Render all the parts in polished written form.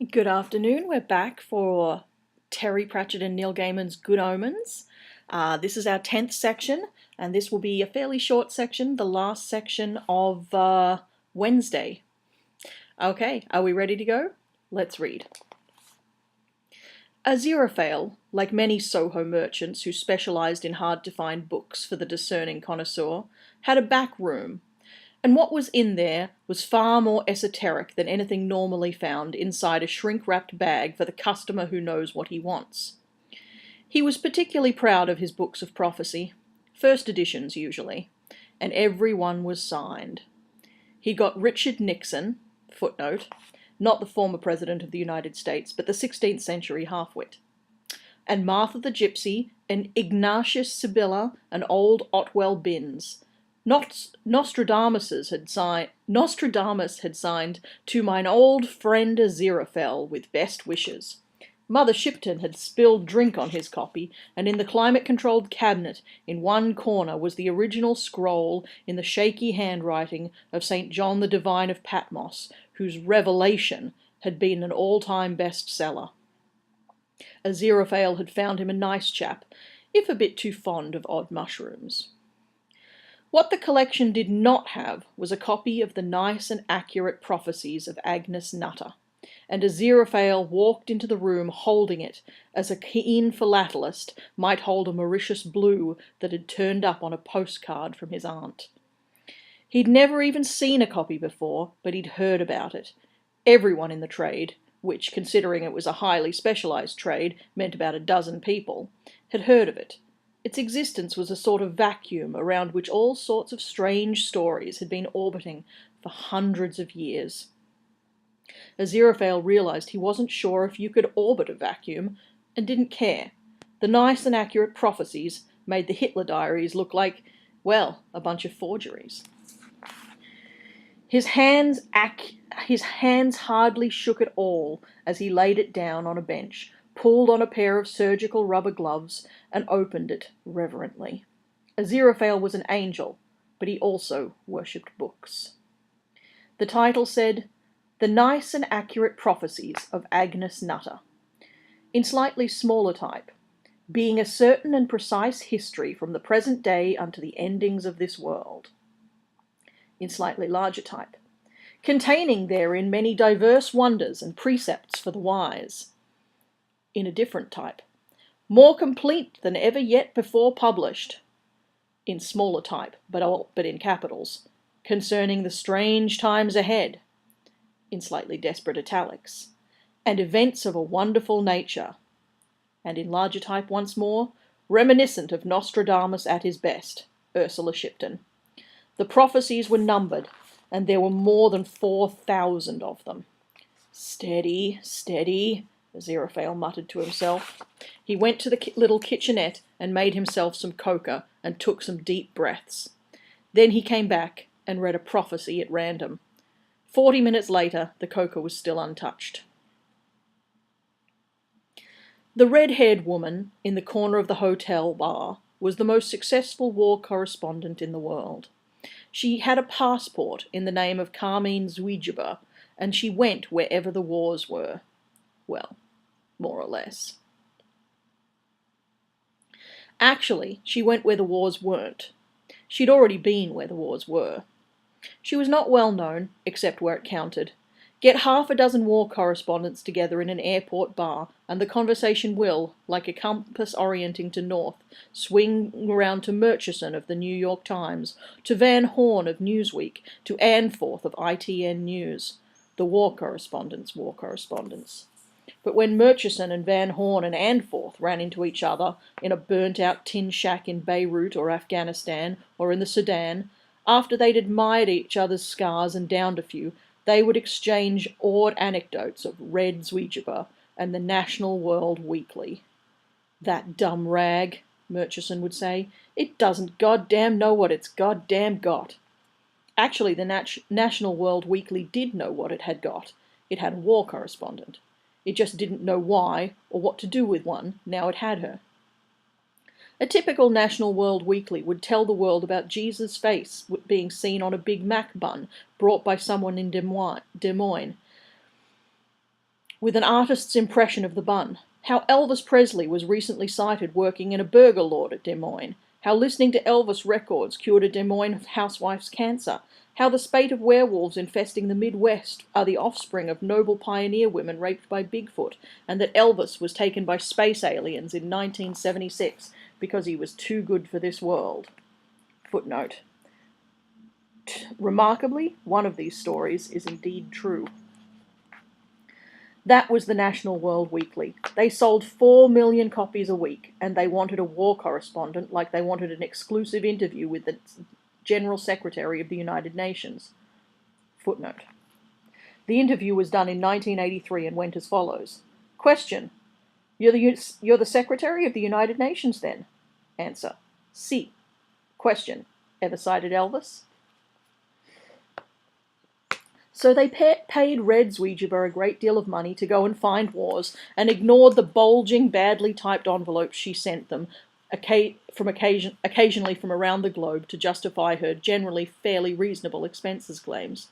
Good afternoon. We're back for Terry Pratchett and Neil Gaiman's Good Omens. This is our 10th section, and this will be a fairly short section, the last section of Wednesday. Okay, are we ready to go? Let's read. Aziraphale, like many Soho merchants who specialised in hard-to-find books for the discerning connoisseur, had a back room, and what was in there was far more esoteric than anything normally found inside a shrink-wrapped bag for the customer who knows what he wants. He was particularly proud of his books of prophecy, first editions usually, and every one was signed. He got Richard Nixon, footnote, not the former President of the United States, but the 16th century half-wit, and Martha the Gypsy, and Ignatius Sibilla, and old Otwell Binns. Nostradamus had signed to mine old friend Aziraphale with best wishes. Mother Shipton had spilled drink on his copy, and in the climate-controlled cabinet in one corner was the original scroll in the shaky handwriting of St. John the Divine of Patmos, whose Revelation had been an all-time bestseller. Aziraphale had found him a nice chap, if a bit too fond of odd mushrooms. What the collection did not have was a copy of the nice and accurate prophecies of Agnes Nutter, and Aziraphale walked into the room holding it, as a keen philatelist might hold a Mauritius blue that had turned up on a postcard from his aunt. He'd never even seen a copy before, but he'd heard about it. Everyone in the trade, which, considering it was a highly specialised trade, meant about a dozen people, had heard of it. Its existence was a sort of vacuum around which all sorts of strange stories had been orbiting for hundreds of years. Aziraphale realised he wasn't sure if you could orbit a vacuum, and didn't care. The nice and accurate prophecies made the Hitler diaries look like, well, a bunch of forgeries. His hands hardly shook at all as he laid it down on a bench, pulled on a pair of surgical rubber gloves, and opened it reverently. Aziraphale was an angel, but he also worshipped books. The title said, The Nice and Accurate Prophecies of Agnes Nutter, in slightly smaller type, being a certain and precise history from the present day unto the endings of this world, in slightly larger type, containing therein many diverse wonders and precepts for the wise, in a different type, more complete than ever yet before published, in smaller type, but in capitals, concerning the strange times ahead, in slightly desperate italics, and events of a wonderful nature, and in larger type once more, reminiscent of Nostradamus at his best, Ursula Shipton. The prophecies were numbered, and there were more than 4,000 of them. Steady, steady, Aziraphale muttered to himself. He went to the little kitchenette and made himself some coca and took some deep breaths. Then he came back and read a prophecy at random. 40 minutes later, the coca was still untouched. The red-haired woman in the corner of the hotel bar was the most successful war correspondent in the world. She had a passport in the name of Carmine Zuijiba, and she went wherever the wars were. Well, more or less. Actually, she went where the wars weren't. She'd already been where the wars were. She was not well known, except where it counted. Get half a dozen war correspondents together in an airport bar, and the conversation will, like a compass orienting to north, swing around to Murchison of the New York Times, to Van Horn of Newsweek, to Anforth of ITN News. The war correspondents. But when Murchison and Van Horn and Anforth ran into each other in a burnt-out tin shack in Beirut or Afghanistan or in the Sudan, after they'd admired each other's scars and downed a few, they would exchange awed anecdotes of Red Zuijiba and the National World Weekly. That dumb rag, Murchison would say, it doesn't goddamn know what it's goddamn got. Actually, the National World Weekly did know what it had got. It had a war correspondent. It just didn't know why or what to do with one now it had her. A typical National World Weekly would tell the world about Jesus' face being seen on a Big Mac bun brought by someone in Des Moines, with an artist's impression of the bun. How Elvis Presley was recently sighted working in a burger lord at Des Moines. How listening to Elvis records cured a Des Moines housewife's cancer. How the spate of werewolves infesting the Midwest are the offspring of noble pioneer women raped by Bigfoot, and that Elvis was taken by space aliens in 1976 because he was too good for this world. Footnote. Remarkably, one of these stories is indeed true. That was the National World Weekly. They sold 4 million copies a week, and they wanted a war correspondent like they wanted an exclusive interview with the General Secretary of the United Nations. Footnote. The interview was done in 1983 and went as follows. Question. You're the Secretary of the United Nations, then? Answer. Si. Question. Ever sighted Elvis? So they paid Red Zwijger a great deal of money to go and find wars, and ignored the bulging, badly typed envelopes she sent them, occasionally from around the globe, to justify her generally fairly reasonable expenses claims.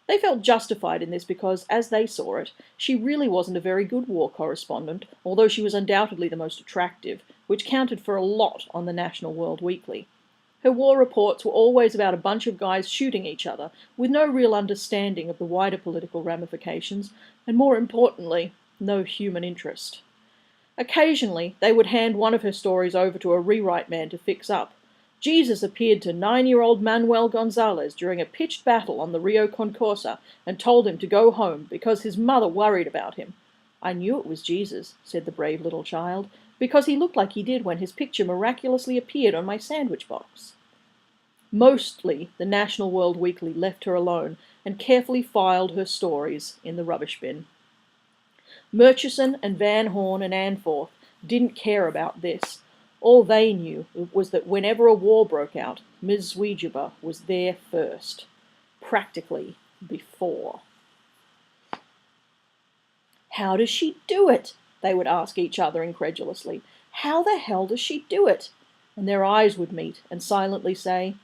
They felt justified in this because, as they saw it, she really wasn't a very good war correspondent, although she was undoubtedly the most attractive, which counted for a lot on the National World Weekly. Her war reports were always about a bunch of guys shooting each other, with no real understanding of the wider political ramifications, and more importantly, no human interest. Occasionally, they would hand one of her stories over to a rewrite man to fix up. Jesus appeared to 9-year-old Manuel Gonzalez during a pitched battle on the Rio Concorsa and told him to go home because his mother worried about him. I knew it was Jesus, said the brave little child, because he looked like he did when his picture miraculously appeared on my sandwich box. Mostly, the National World Weekly left her alone and carefully filed her stories in the rubbish bin. Murchison and Van Horn and Anforth didn't care about this. All they knew was that whenever a war broke out, Ms. Zwijger was there first. Practically before. How does she do it? They would ask each other incredulously. How the hell does she do it? And their eyes would meet and silently say,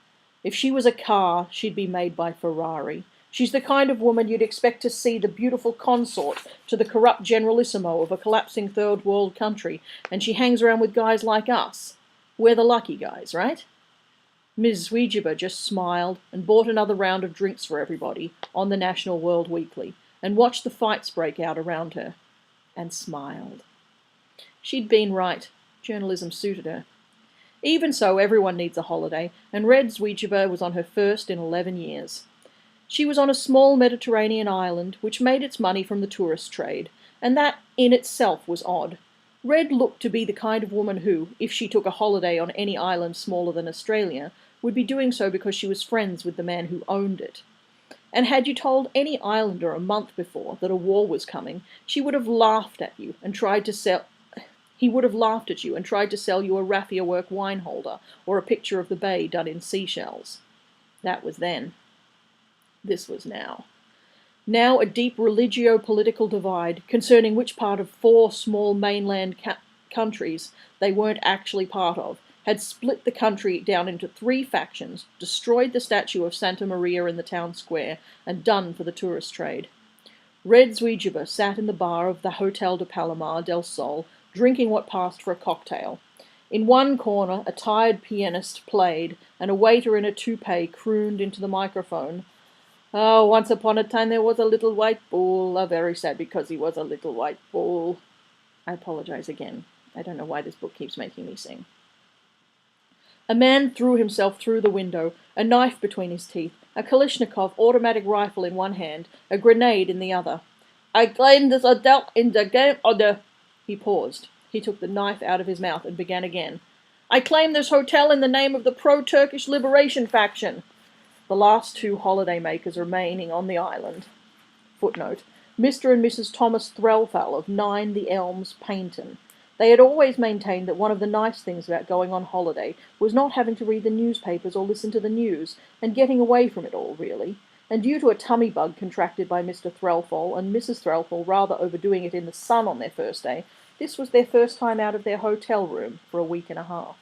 if she was a car, she'd be made by Ferrari. She's the kind of woman you'd expect to see the beautiful consort to the corrupt generalissimo of a collapsing third world country, and she hangs around with guys like us. We're the lucky guys, right? Ms. Zwijger just smiled and bought another round of drinks for everybody on the National World Weekly, and watched the fights break out around her, and smiled. She'd been right. Journalism suited her. Even so, everyone needs a holiday, and Red Zwijger was on her first in 11 years. She was on a small Mediterranean island, which made its money from the tourist trade, and that in itself was odd. Red looked to be the kind of woman who, if she took a holiday on any island smaller than Australia, would be doing so because she was friends with the man who owned it. And had you told any islander a month before that a war was coming, he would have laughed at you and tried to sell you a raffia work wine holder or a picture of the bay done in seashells. That was then. This was now. Now a deep religio-political divide concerning which part of 4 small mainland countries they weren't actually part of had split the country down into 3 factions, destroyed the statue of Santa Maria in the town square, and done for the tourist trade. Red Zwijger sat in the bar of the Hotel de Palomar del Sol, drinking what passed for a cocktail. In one corner, a tired pianist played, and a waiter in a toupee crooned into the microphone, "Oh, once upon a time there was a little white bull, very sad because he was a little white bull." I apologize again. I don't know why this book keeps making me sing. A man threw himself through the window, a knife between his teeth, a Kalashnikov automatic rifle in one hand, a grenade in the other. "I claim this hotel in the game of the..." He paused. He took the knife out of his mouth and began again. "I claim this hotel in the name of the pro-Turkish liberation faction." The last 2 holiday-makers remaining on the island. Footnote. Mr. and Mrs. Thomas Threlfall of 9 The Elms, Paynton. They had always maintained that one of the nice things about going on holiday was not having to read the newspapers or listen to the news, and getting away from it all, really. And due to a tummy bug contracted by Mr. Threlfall and Mrs. Threlfall rather overdoing it in the sun on their first day, this was their first time out of their hotel room for a week and a half.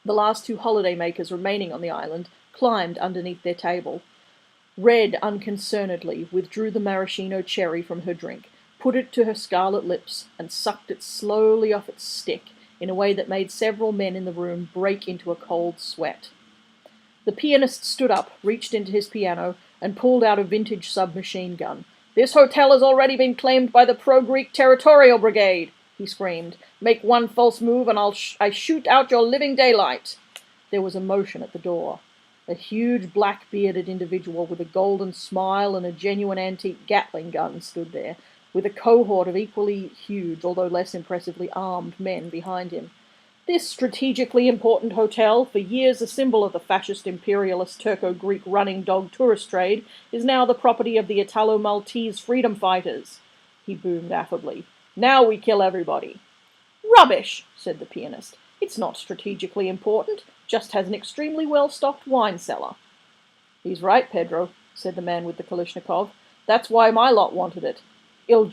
The last 2 holiday-makers remaining on the island climbed underneath their table. Red unconcernedly withdrew the maraschino cherry from her drink, put it to her scarlet lips, and sucked it slowly off its stick in a way that made several men in the room break into a cold sweat. The pianist stood up, reached into his piano, and pulled out a vintage submachine gun. "This hotel has already been claimed by the pro-Greek Territorial Brigade," he screamed. "Make one false move and I shoot out your living daylight." There was a motion at the door. A huge black-bearded individual with a golden smile and a genuine antique Gatling gun stood there, with a cohort of equally huge, although less impressively armed, men behind him. This strategically important hotel, for years a symbol of the fascist imperialist Turco-Greek running dog tourist trade, is now the property of the Italo-Maltese freedom fighters, he boomed affably. "Now we kill everybody." "Rubbish," said the pianist. "It's not strategically important, just has an extremely well-stocked wine cellar." "He's right, Pedro," said the man with the Kalashnikov. "That's why my lot wanted it. Il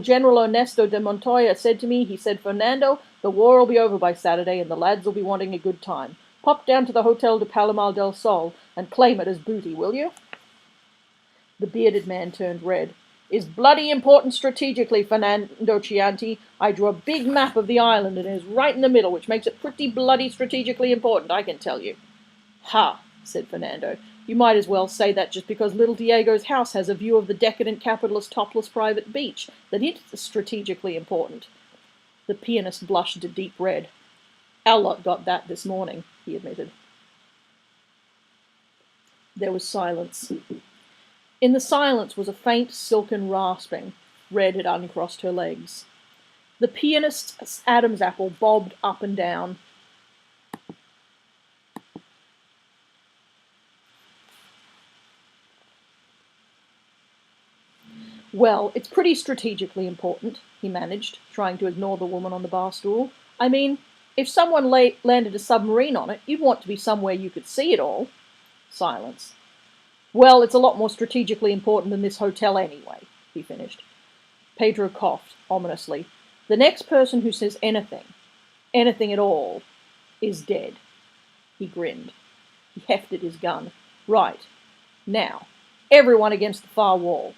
General Ernesto de Montoya said to me, he said, 'Fernando, the war will be over by Saturday and the lads will be wanting a good time. Pop down to the Hotel de Palomar del Sol and claim it as booty, will you?'" The bearded man turned red. "Is bloody important strategically, Fernando Chianti. I drew a big map of the island and it is right in the middle, which makes it pretty bloody strategically important, I can tell you." "Ha," said Fernando. "You might as well say that just because little Diego's house has a view of the decadent capitalist topless private beach, that it's strategically important." The pianist blushed a deep red. "Our lot got that this morning," he admitted. There was silence. In the silence was a faint silken rasping. Red had uncrossed her legs. The pianist's Adam's apple bobbed up and down. "Well, it's pretty strategically important," he managed, trying to ignore the woman on the bar stool. "I mean, if someone landed a submarine on it, you'd want to be somewhere you could see it all." Silence. "Well, it's a lot more strategically important than this hotel anyway," he finished. Pedro coughed ominously. "The next person who says anything at all, is dead." He grinned. He hefted his gun. "Right. Now, everyone against the far wall."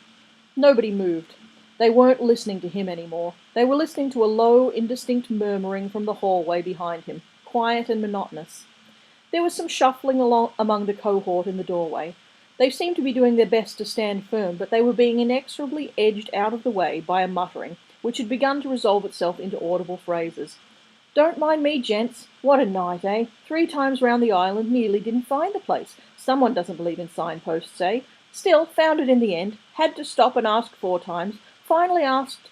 Nobody moved. They weren't listening to him anymore. They were listening to a low, indistinct murmuring from the hallway behind him, quiet and monotonous. There was some shuffling along among the cohort in the doorway. They seemed to be doing their best to stand firm, but they were being inexorably edged out of the way by a muttering, which had begun to resolve itself into audible phrases. "Don't mind me, gents. What a night, eh? 3 times round the island, nearly didn't find the place. Someone doesn't believe in signposts, eh? Still, found it in the end. Had to stop and ask 4 times. Finally asked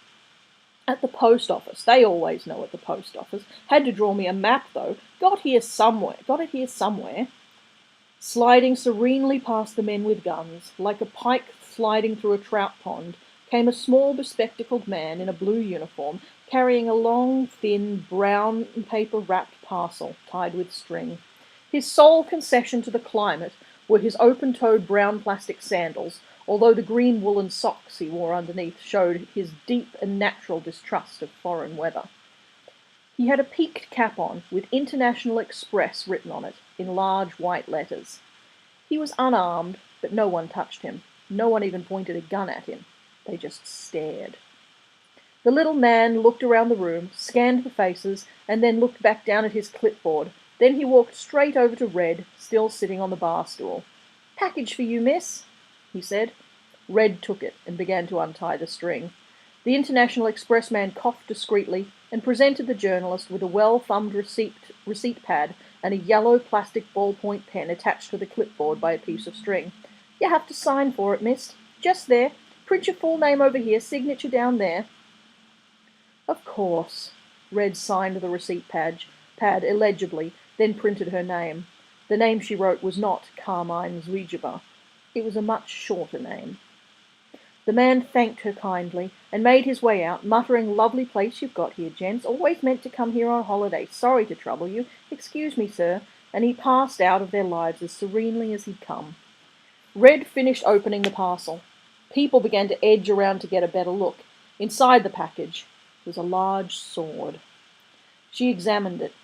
at the post office. They always know at the post office. Had to draw me a map, though. Got it here somewhere. Sliding serenely past the men with guns, like a pike sliding through a trout pond, came a small bespectacled man in a blue uniform, carrying a long, thin, brown paper-wrapped parcel tied with string. His sole concession to the climate were his open-toed brown plastic sandals, although the green woolen socks he wore underneath showed his deep and natural distrust of foreign weather. He had a peaked cap on, with International Express written on it, in large white letters. He was unarmed, but no one touched him. No one even pointed a gun at him. They just stared. The little man looked around the room, scanned the faces, and then looked back down at his clipboard. Then he walked straight over to Red, still sitting on the bar stool. "Package for you, miss," he said. Red took it and began to untie the string. The International Express man coughed discreetly and presented the journalist with a well-thumbed receipt pad and a yellow plastic ballpoint pen attached to the clipboard by a piece of string. "You have to sign for it, miss. Just there. Print your full name over here, signature down there." "Of course." Red signed the receipt pad illegibly, then printed her name. The name she wrote was not Carmine Zwijeba. It was a much shorter name. The man thanked her kindly and made his way out, muttering, "Lovely place you've got here, gents. Always meant to come here on holiday. Sorry to trouble you. Excuse me, sir." And he passed out of their lives as serenely as he'd come. Red finished opening the parcel. People began to edge around to get a better look. Inside the package was a large sword. She examined it.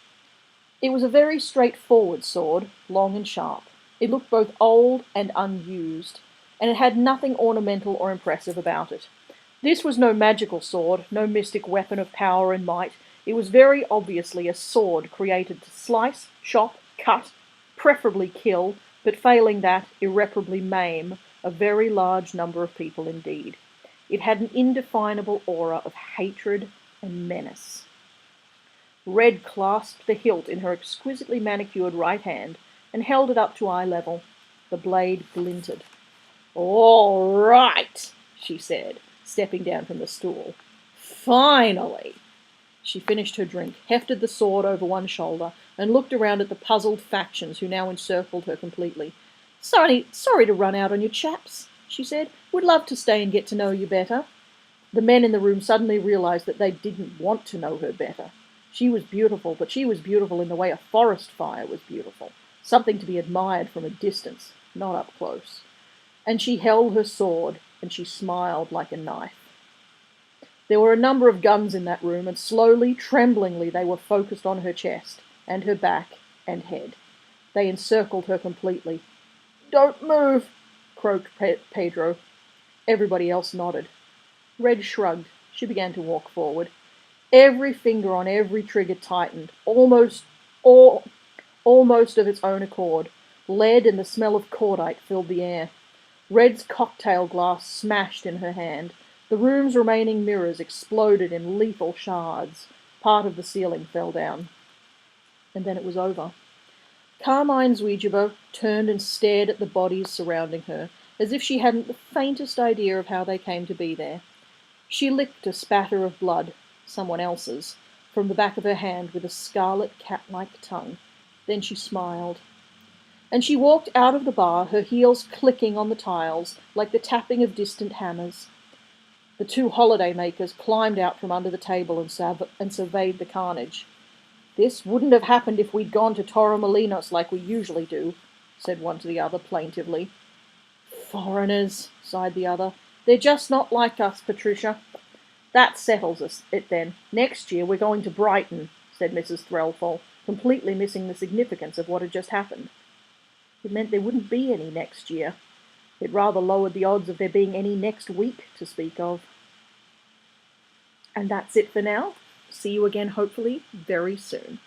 It was a very straightforward sword, long and sharp. It looked both old and unused, and it had nothing ornamental or impressive about it. This was no magical sword, no mystic weapon of power and might. It was very obviously a sword created to slice, chop, cut, preferably kill, but failing that, irreparably maim a very large number of people indeed. It had an indefinable aura of hatred and menace. Red clasped the hilt in her exquisitely manicured right hand and held it up to eye level. The blade glinted. "All right," she said, stepping down from the stool. "Finally!" She finished her drink, hefted the sword over one shoulder, and looked around at the puzzled factions who now encircled her completely. Sorry to run out on you chaps," she said. "Would love to stay and get to know you better." The men in the room suddenly realized that they didn't want to know her better. She was beautiful, but she was beautiful in the way a forest fire was beautiful, something to be admired from a distance, not up close. And she held her sword, and she smiled like a knife. There were a number of guns in that room, and slowly, tremblingly, they were focused on her chest, and her back, and head. They encircled her completely. "Don't move," croaked Pedro. Everybody else nodded. Red shrugged. She began to walk forward. Every finger on every trigger tightened, almost of its own accord. Lead and the smell of cordite filled the air. Red's cocktail glass smashed in her hand. The room's remaining mirrors exploded in lethal shards. Part of the ceiling fell down. And then it was over. Carmine Zuijibo turned and stared at the bodies surrounding her, as if she hadn't the faintest idea of how they came to be there. She licked a spatter of blood, someone else's, from the back of her hand with a scarlet cat-like tongue. Then she smiled. And she walked out of the bar, her heels clicking on the tiles like the tapping of distant hammers. The two holiday-makers climbed out from under the table and surveyed the carnage. "This wouldn't have happened if we'd gone to Torremolinos like we usually do," said one to the other plaintively. "Foreigners," sighed the other. "They're just not like us, Patricia." "That settles it then. Next year we're going to Brighton," said Mrs. Threlfall, completely missing the significance of what had just happened. It meant there wouldn't be any next year. It rather lowered the odds of there being any next week to speak of. And that's it for now. See you again, hopefully, very soon.